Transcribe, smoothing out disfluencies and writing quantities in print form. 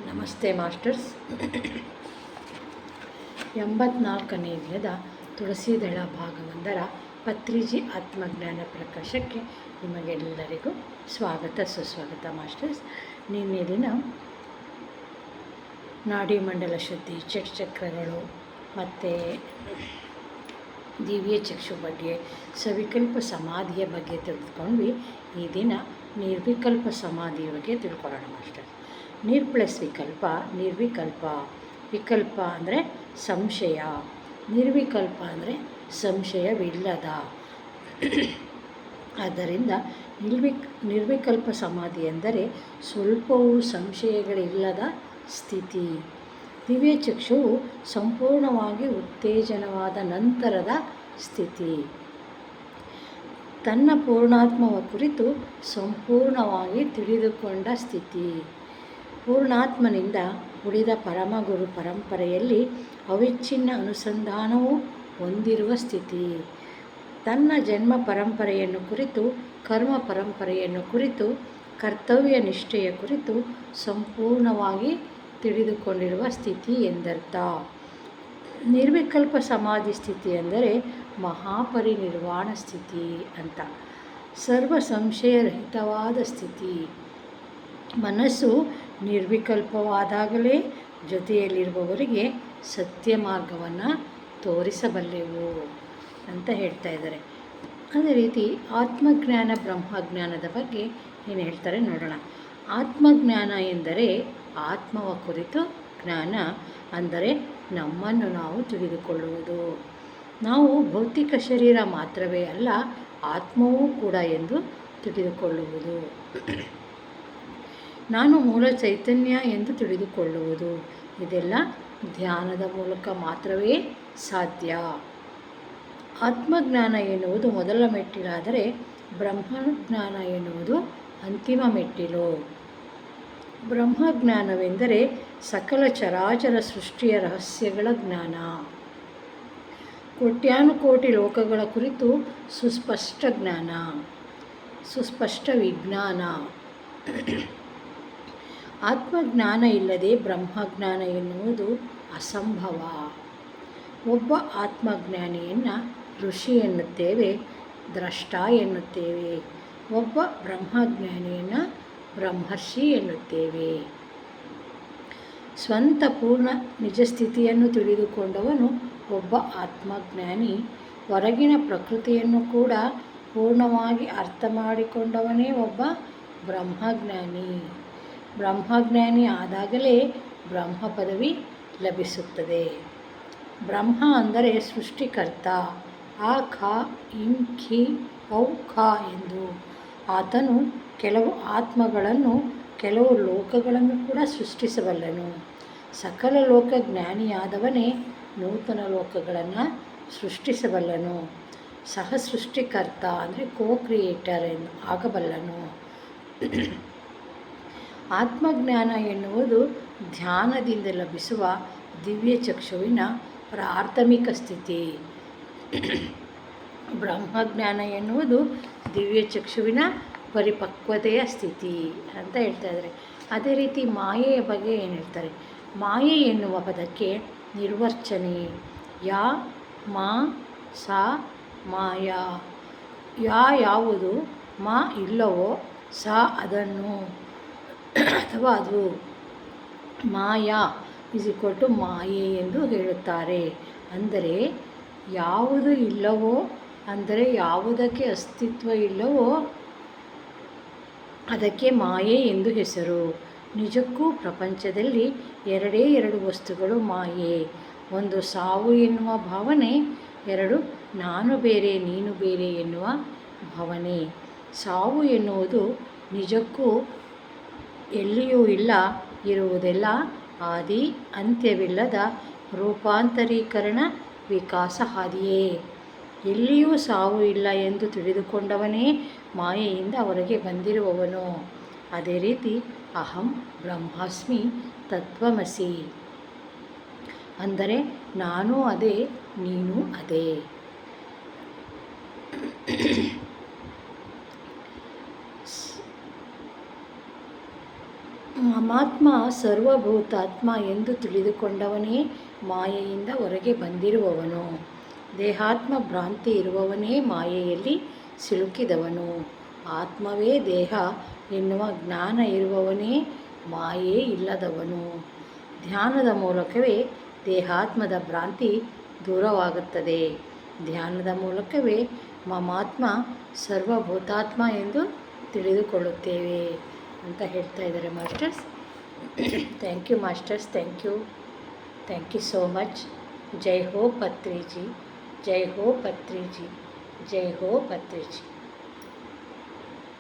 ನಮಸ್ತೆ ಮಾಸ್ಟರ್ಸ್. 84ನೇ ದಿನದ ತುಳಸಿದಳ ಭಾಗ 1ರ ಪತ್ರಿಜಿ ಆತ್ಮಜ್ಞಾನ ಪ್ರಕಾಶಕ್ಕೆ ನಿಮಗೆಲ್ಲರಿಗೂ ಸ್ವಾಗತ ಸುಸ್ವಾಗತ ಮಾಸ್ಟರ್ಸ್. ನಿನ್ನೆ ದಿನ ನಾಡಿಮಂಡಲ ಶುದ್ಧಿ, ಚಕ್ರಗಳು ಮತ್ತು ದಿವ್ಯ ಚಕ್ಷು ಬಗ್ಗೆ, ಸವಿಕಲ್ಪ ಸಮಾಧಿಯ ಬಗ್ಗೆ ತಿಳಿದುಕೊಂಡ್ವಿ. ಈ ದಿನ ನಿರ್ವಿಕಲ್ಪ ಸಮಾಧಿಯ ಬಗ್ಗೆ ತಿಳ್ಕೊಳ್ಳೋಣ ಮಾಸ್ಟರ್. ನಿರ್ ಪ್ಲಸ್ ವಿಕಲ್ಪ, ನಿರ್ವಿಕಲ್ಪ. ವಿಕಲ್ಪ ಅಂದರೆ ಸಂಶಯ, ನಿರ್ವಿಕಲ್ಪ ಅಂದರೆ ಸಂಶಯವಿಲ್ಲದ. ಆದ್ದರಿಂದ ನಿರ್ವಿಕಲ್ಪ ಸಮಾಧಿ ಎಂದರೆ ಸ್ವಲ್ಪವೂ ಸಂಶಯಗಳಿಲ್ಲದ ಸ್ಥಿತಿ. ದಿವ್ಯ ಚಕ್ಷುವು ಸಂಪೂರ್ಣವಾಗಿ ಉತ್ತೇಜನವಾದ ನಂತರದ ಸ್ಥಿತಿ. ತನ್ನ ಪೂರ್ಣಾತ್ಮವ ಕುರಿತು ಸಂಪೂರ್ಣವಾಗಿ ತಿಳಿದುಕೊಂಡ ಸ್ಥಿತಿ. ಪೂರ್ಣಾತ್ಮನಿಂದ ಉಳಿದ ಪರಮಗುರು ಪರಂಪರೆಯಲ್ಲಿ ಅವಿಚ್ಛಿನ್ನ ಅನುಸಂಧಾನವೂ ಹೊಂದಿರುವ ಸ್ಥಿತಿ. ತನ್ನ ಜನ್ಮ ಪರಂಪರೆಯನ್ನು ಕುರಿತು, ಕರ್ಮ ಪರಂಪರೆಯನ್ನು ಕುರಿತು, ಕರ್ತವ್ಯ ನಿಷ್ಠೆಯ ಕುರಿತು ಸಂಪೂರ್ಣವಾಗಿ ತಿಳಿದುಕೊಂಡಿರುವ ಸ್ಥಿತಿ ಎಂದರ್ಥ. ನಿರ್ವಿಕಲ್ಪ ಸಮಾಧಿ ಸ್ಥಿತಿ ಎಂದರೆ ಮಹಾಪರಿನಿರ್ವಾಣ ಸ್ಥಿತಿ ಅಂತ. ಸರ್ವ ಸಂಶಯರಹಿತವಾದ ಸ್ಥಿತಿ. ಮನಸ್ಸು ನಿರ್ವಿಕಲ್ಪವಾದಾಗಲೇ ಜೊತೆಯಲ್ಲಿರುವವರಿಗೆ ಸತ್ಯ ಮಾರ್ಗವನ್ನು ತೋರಿಸಬಲ್ಲೆವು ಅಂತ ಹೇಳ್ತಾ ಇದ್ದಾರೆ. ಅದೇ ರೀತಿ ಆತ್ಮಜ್ಞಾನ ಬ್ರಹ್ಮಜ್ಞಾನದ ಬಗ್ಗೆ ಏನು ಹೇಳ್ತಾರೆ ನೋಡೋಣ. ಆತ್ಮಜ್ಞಾನ ಎಂದರೆ ಆತ್ಮವ ಕುರಿತು ಜ್ಞಾನ, ಅಂದರೆ ನಮ್ಮನ್ನು ನಾವು ತಿಳಿದುಕೊಳ್ಳುವುದು. ನಾವು ಭೌತಿಕ ಶರೀರ ಮಾತ್ರವೇ ಅಲ್ಲ, ಆತ್ಮವೂ ಕೂಡ ಎಂದು ತಿಳಿದುಕೊಳ್ಳುವುದು. ನಾನು ಮೂಲ ಚೈತನ್ಯ ಎಂದು ತಿಳಿದುಕೊಳ್ಳುವುದು. ಇದೆಲ್ಲ ಧ್ಯಾನದ ಮೂಲಕ ಮಾತ್ರವೇ ಸಾಧ್ಯ. ಆತ್ಮಜ್ಞಾನ ಎನ್ನುವುದು ಮೊದಲ ಮೆಟ್ಟಿಲಾದರೆ ಬ್ರಹ್ಮಜ್ಞಾನ ಎನ್ನುವುದು ಅಂತಿಮ ಮೆಟ್ಟಿಲು. ಬ್ರಹ್ಮಜ್ಞಾನವೆಂದರೆ ಸಕಲ ಚರಾಚರ ಸೃಷ್ಟಿಯ ರಹಸ್ಯಗಳ ಜ್ಞಾನ. ಕೋಟ್ಯಾನುಕೋಟಿ ಲೋಕಗಳ ಕುರಿತು ಸುಸ್ಪಷ್ಟ ಜ್ಞಾನ, ಸುಸ್ಪಷ್ಟ ವಿಜ್ಞಾನ. ಆತ್ಮಜ್ಞಾನ ಇಲ್ಲದೆ ಬ್ರಹ್ಮಜ್ಞಾನ ಎನ್ನುವುದು ಅಸಂಭವ. ಒಬ್ಬ ಆತ್ಮಜ್ಞಾನಿಯನ್ನು ಋಷಿ ಎನ್ನುತ್ತೇವೆ, ದ್ರಷ್ಟ ಎನ್ನುತ್ತೇವೆ. ಒಬ್ಬ ಬ್ರಹ್ಮಜ್ಞಾನಿಯನ್ನು ಬ್ರಹ್ಮರ್ಷಿ ಎನ್ನುತ್ತೇವೆ. ಸ್ವಂತ ಪೂರ್ಣ ನಿಜಸ್ಥಿತಿಯನ್ನು ತಿಳಿದುಕೊಂಡವನು ಒಬ್ಬ ಆತ್ಮಜ್ಞಾನಿ. ಹೊರಗಿನ ಪ್ರಕೃತಿಯನ್ನು ಕೂಡ ಪೂರ್ಣವಾಗಿ ಅರ್ಥ ಮಾಡಿಕೊಂಡವನೇ ಒಬ್ಬ ಬ್ರಹ್ಮಜ್ಞಾನಿ. ಬ್ರಹ್ಮಜ್ಞಾನಿ ಆದಾಗಲೇ ಬ್ರಹ್ಮ ಪದವಿ ಲಭಿಸುತ್ತದೆ. ಬ್ರಹ್ಮ ಅಂದರೆ ಸೃಷ್ಟಿಕರ್ತ. ಆ ಖ ಇಂ ಖಿ ಔ ಖ ಎಂದು. ಆತನು ಕೆಲವು ಆತ್ಮಗಳನ್ನು, ಕೆಲವು ಲೋಕಗಳನ್ನು ಕೂಡ ಸೃಷ್ಟಿಸಬಲ್ಲನು. ಸಕಲ ಲೋಕ ಜ್ಞಾನಿಯಾದವನೇ ನೂತನ ಲೋಕಗಳನ್ನು ಸೃಷ್ಟಿಸಬಲ್ಲನು. ಸಹ ಸೃಷ್ಟಿಕರ್ತ ಅಂದರೆ ಕ್ರಿಯೇಟರ್ ಎಂದು ಆಗಬಲ್ಲನು. ಆತ್ಮಜ್ಞಾನ ಎನ್ನುವುದು ಧ್ಯಾನದಿಂದ ಲಭಿಸುವ ದಿವ್ಯ ಚಕ್ಷುವಿನ ಪ್ರಾಥಮಿಕ ಸ್ಥಿತಿ. ಬ್ರಹ್ಮಜ್ಞಾನ ಎನ್ನುವುದು ದಿವ್ಯ ಚಕ್ಷುವಿನ ಪರಿಪಕ್ವತೆಯ ಸ್ಥಿತಿ ಅಂತ ಹೇಳ್ತಾ ಇದ್ದಾರೆ. ಅದೇ ರೀತಿ ಮಾಯೆಯ ಬಗ್ಗೆ ಏನು ಹೇಳ್ತಾರೆ. ಮಾಯೆ ಎನ್ನುವ ಪದಕ್ಕೆ ನಿರ್ವಚನೆ ಯಾ ಮಾ ಸಾ ಮಾಯಾ. ಯಾವುದು ಮಾ ಇಲ್ಲವೋ ಸಾ ಅದನ್ನು ಅಥವಾ ಅದು, ಮಾಯಾ = ಮಾಯೆ ಎಂದು ಹೇಳುತ್ತಾರೆ. ಅಂದರೆ ಯಾವುದು ಇಲ್ಲವೋ, ಅಂದರೆ ಯಾವುದಕ್ಕೆ ಅಸ್ತಿತ್ವ ಇಲ್ಲವೋ ಅದಕ್ಕೆ ಮಾಯೆ ಎಂದು ಹೆಸರು. ನಿಜಕ್ಕೂ ಪ್ರಪಂಚದಲ್ಲಿ ಎರಡು ವಸ್ತುಗಳು ಮಾಯೆ. ಒಂದು ಸಾವು ಎನ್ನುವ ಭಾವನೆ, ಎರಡು ನಾನು ಬೇರೆ ನೀನು ಬೇರೆ ಎನ್ನುವ ಭಾವನೆ. ಸಾವು ಎನ್ನುವುದು ನಿಜಕ್ಕೂ ಎಲ್ಲಿಯೂ ಇಲ್ಲ, ಇರುವುದೆಲ್ಲ ಆದಿ ಅಂತ್ಯವಿಲ್ಲದ ರೂಪಾಂತರೀಕರಣ ವಿಕಾಸ ಹಾದಿಯೇ. ಎಲ್ಲಿಯೂ ಸಾವು ಇಲ್ಲ ಎಂದು ತಿಳಿದುಕೊಂಡವನೇ ಮಾಯೆಯಿಂದ ಹೊರಗೆ ಬಂದಿರುವವನು. ಅದೇ ರೀತಿ ಅಹಂ ಬ್ರಹ್ಮಾಸ್ಮಿ ತತ್ವಮಸಿ ಅಂದರೆ ನಾನು ಅದೇ, ನೀನು ಅದೇ. ಮಮಾತ್ಮ ಸರ್ವಭೂತಾತ್ಮ ಎಂದು ತಿಳಿದುಕೊಂಡವನೇ ಮಾಯೆಯಿಂದ ಹೊರಗೆ ಬಂದಿರುವವನು. ದೇಹಾತ್ಮ ಭ್ರಾಂತಿ ಇರುವವನೇ ಮಾಯೆಯಲ್ಲಿ ಸಿಲುಕಿದವನು. ಆತ್ಮವೇ ದೇಹ ಎನ್ನುವ ಜ್ಞಾನ ಇರುವವನೇ ಮಾಯೆ ಇಲ್ಲದವನು. ಧ್ಯಾನದ ಮೂಲಕವೇ ದೇಹಾತ್ಮದ ಭ್ರಾಂತಿ ದೂರವಾಗುತ್ತದೆ. ಧ್ಯಾನದ ಮೂಲಕವೇ ಮಮಾತ್ಮ ಸರ್ವಭೂತಾತ್ಮ ಎಂದು ತಿಳಿದುಕೊಳ್ಳುತ್ತೇವೆ ಅಂತ ಹೇಳ್ತಾ ಇದ್ದಾರೆ masters. Thank you masters, thank you so much. ಜೈ ಹೋ ಪತ್ರಿಜಿ, ಜೈ ಹೋ ಪತ್ರಿಜಿ, ಜೈ ಹೋ ಪತ್ರಿಜಿ.